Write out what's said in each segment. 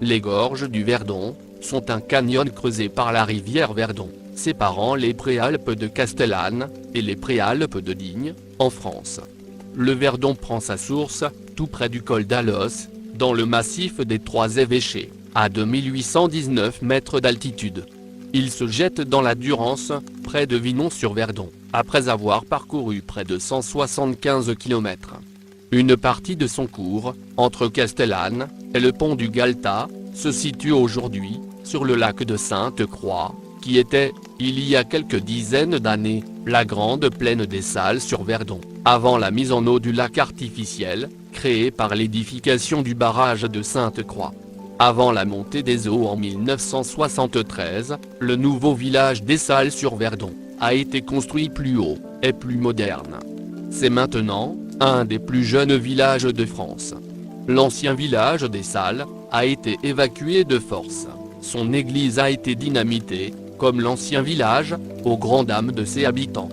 Les gorges du Verdon sont un canyon creusé par la rivière Verdon, séparant les préalpes de Castellane et les préalpes de Digne, en France. Le Verdon prend sa source, tout près du col d'Alos, dans le massif des Trois Évêchés, à 2819 mètres d'altitude. Il se jette dans la Durance, près de Vinon-sur-Verdon, après avoir parcouru près de 175 km. Une partie de son cours, entre Castellane et le pont du Galta, se situe aujourd'hui sur le lac de Sainte-Croix, qui était, il y a quelques dizaines d'années, la grande plaine des Salles sur Verdon, avant la mise en eau du lac artificiel, créé par l'édification du barrage de Sainte-Croix. Avant la montée des eaux en 1973, le nouveau village des Salles sur Verdon a été construit plus haut et plus moderne. C'est maintenant un des plus jeunes villages de France. L'ancien village des Salles a été évacué de force. Son église a été dynamitée, comme l'ancien village, aux grandes dames de ses habitants.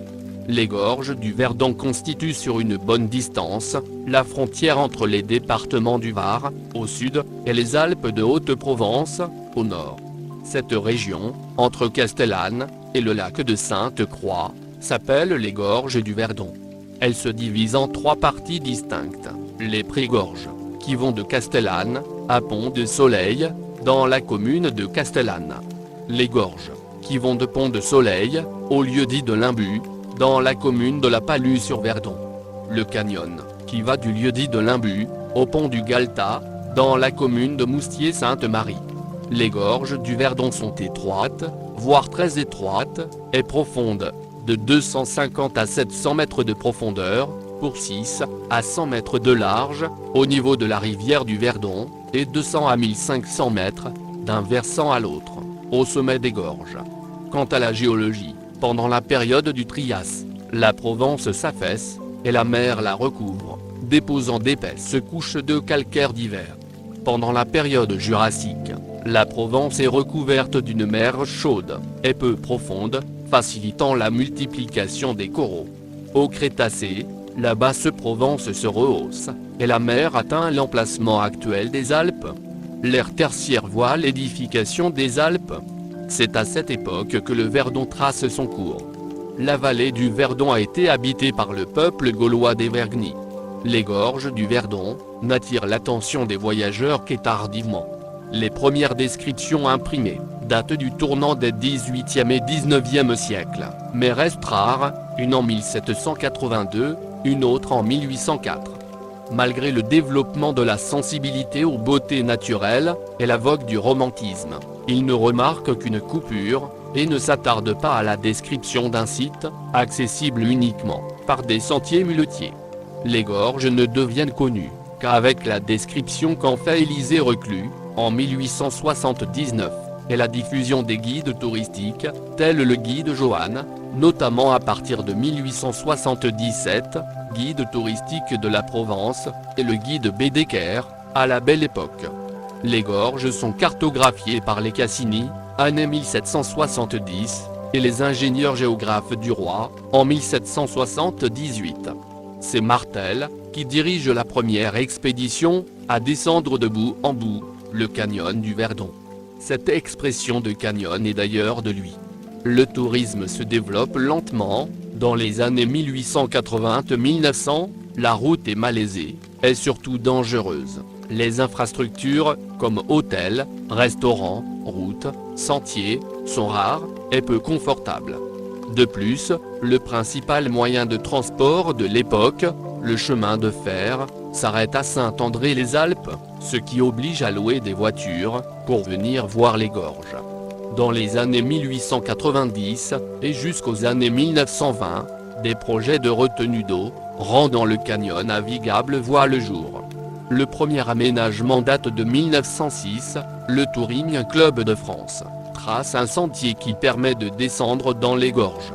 Les gorges du Verdon constituent sur une bonne distance la frontière entre les départements du Var, au sud, et les Alpes de Haute-Provence, au nord. Cette région, entre Castellane et le lac de Sainte-Croix, s'appelle les gorges du Verdon. Elle se divise en trois parties distinctes. Les pré-gorges, qui vont de Castellane à Pont-de-Soleil, dans la commune de Castellane. Les gorges, qui vont de Pont-de-Soleil, au lieu-dit de Limbu, dans la commune de La Palue-sur-Verdon. Le canyon, qui va du lieu-dit de Limbu, au pont du Galta, dans la commune de Moustier-Sainte-Marie. Les gorges du Verdon sont étroites, voire très étroites, et profondes, de 250 à 700 mètres de profondeur, pour 6 à 100 mètres de large, au niveau de la rivière du Verdon, et 200 à 1500 mètres, d'un versant à l'autre, au sommet des gorges. Quant à la géologie, pendant la période du Trias, la Provence s'affaisse, et la mer la recouvre, déposant d'épaisses couches de calcaire d'hiver. Pendant la période jurassique, la Provence est recouverte d'une mer chaude, et peu profonde, facilitant la multiplication des coraux. Au Crétacé, la basse Provence se rehausse, et la mer atteint l'emplacement actuel des Alpes. L'ère tertiaire voit l'édification des Alpes. C'est à cette époque que le Verdon trace son cours. La vallée du Verdon a été habitée par le peuple gaulois des Vergnis. Les gorges du Verdon n'attirent l'attention des voyageurs que tardivement. Les premières descriptions imprimées datent du tournant des 18e et 19e siècles, mais restent rares, une en 1782, une autre en 1804. Malgré le développement de la sensibilité aux beautés naturelles et la vogue du romantisme, il ne remarque qu'une coupure, et ne s'attarde pas à la description d'un site, accessible uniquement par des sentiers muletiers. Les gorges ne deviennent connues qu'avec la description qu'en fait Élisée Reclus, en 1879, et la diffusion des guides touristiques, tels le guide Johan, notamment à partir de 1877, guide touristique de la Provence, et le guide Bédeker, à la Belle Époque. Les gorges sont cartographiées par les Cassini, année 1770, et les ingénieurs géographes du Roi, en 1778. C'est Martel, qui dirige la première expédition, à descendre de bout en bout, le canyon du Verdon. Cette expression de canyon est d'ailleurs de lui. Le tourisme se développe lentement, dans les années 1880-1900, la route est malaisée, et surtout dangereuse. Les infrastructures, comme hôtels, restaurants, routes, sentiers, sont rares, et peu confortables. De plus, le principal moyen de transport de l'époque, le chemin de fer, s'arrête à Saint-André-les-Alpes, ce qui oblige à louer des voitures, pour venir voir les gorges. Dans les années 1890, et jusqu'aux années 1920, des projets de retenue d'eau, rendant le canyon navigable voient le jour. Le premier aménagement date de 1906, le Touring Club de France trace un sentier qui permet de descendre dans les gorges.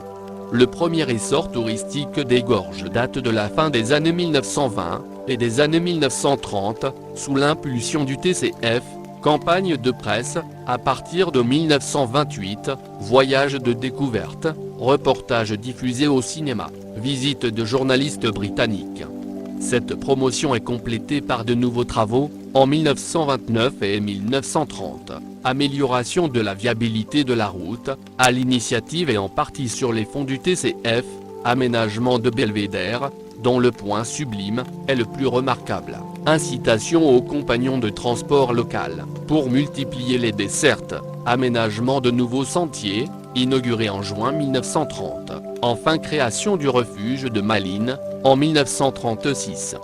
Le premier essor touristique des gorges date de la fin des années 1920 et des années 1930, sous l'impulsion du TCF, campagne de presse, à partir de 1928, voyages de découverte, reportages diffusés au cinéma, visites de journalistes britanniques. Cette promotion est complétée par de nouveaux travaux, en 1929 et 1930. Amélioration de la viabilité de la route, à l'initiative et en partie sur les fonds du TCF, aménagement de Belvédère, dont le point Sublime est le plus remarquable. Incitation aux compagnons de transport local, pour multiplier les dessertes, aménagement de nouveaux sentiers, inauguré en juin 1930. Enfin création du refuge de Malines, en 1936.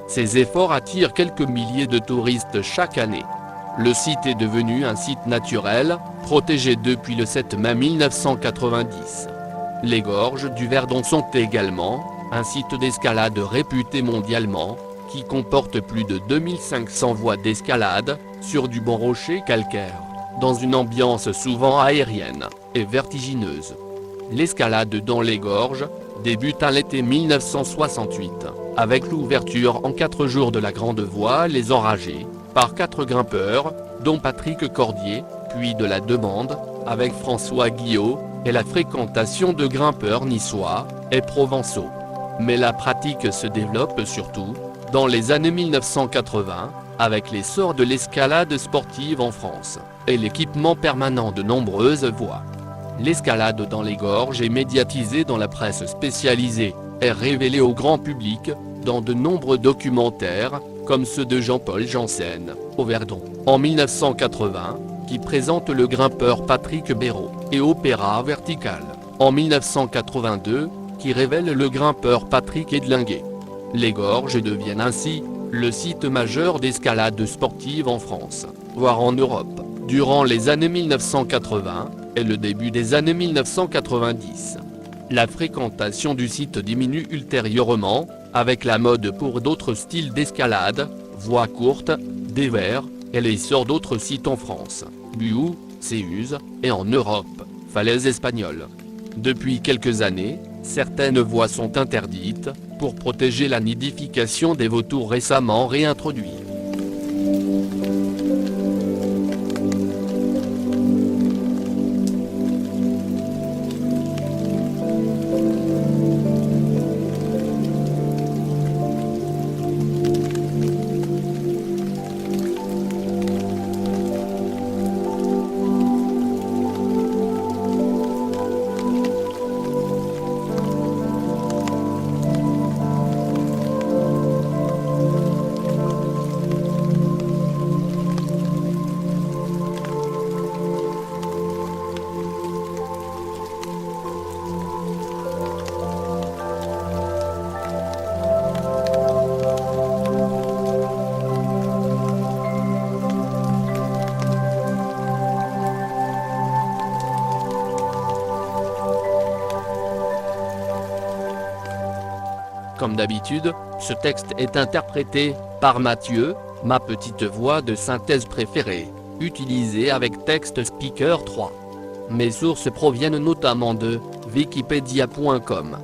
Ces efforts attirent quelques milliers de touristes chaque année. Le site est devenu un site naturel, protégé depuis le 7 mai 1990. Les gorges du Verdon sont également un site d'escalade réputé mondialement, qui comporte plus de 2500 voies d'escalade, sur du bon rocher calcaire, dans une ambiance souvent aérienne et vertigineuse. L'escalade dans les gorges débute à l'été 1968, avec l'ouverture en 4 jours de la grande voie Les Enragés, par 4 grimpeurs, dont Patrick Cordier, puis de la demande, avec François Guillot, et la fréquentation de grimpeurs niçois et provençaux. Mais la pratique se développe surtout dans les années 1980, avec l'essor de l'escalade sportive en France, et l'équipement permanent de nombreuses voies. L'escalade dans les gorges est médiatisée dans la presse spécialisée, et révélée au grand public, dans de nombreux documentaires, comme ceux de Jean-Paul Janssen, au Verdon, en 1980, qui présente le grimpeur Patrick Béraud, et Opéra Vertical, en 1982, qui révèle le grimpeur Patrick Edlinguet. Les gorges deviennent ainsi le site majeur d'escalade sportive en France, voire en Europe, durant les années 1980 et le début des années 1990. La fréquentation du site diminue ultérieurement, avec la mode pour d'autres styles d'escalade, voies courtes, dévers, et l'essor d'autres sites en France, Buhout, Séuse, et en Europe, falaises espagnoles. Depuis quelques années, certaines voies sont interdites, pour protéger la nidification des vautours récemment réintroduits. Comme d'habitude, ce texte est interprété par Mathieu, ma petite voix de synthèse préférée, utilisée avec TextSpeaker 3. Mes sources proviennent notamment de Wikipedia.com.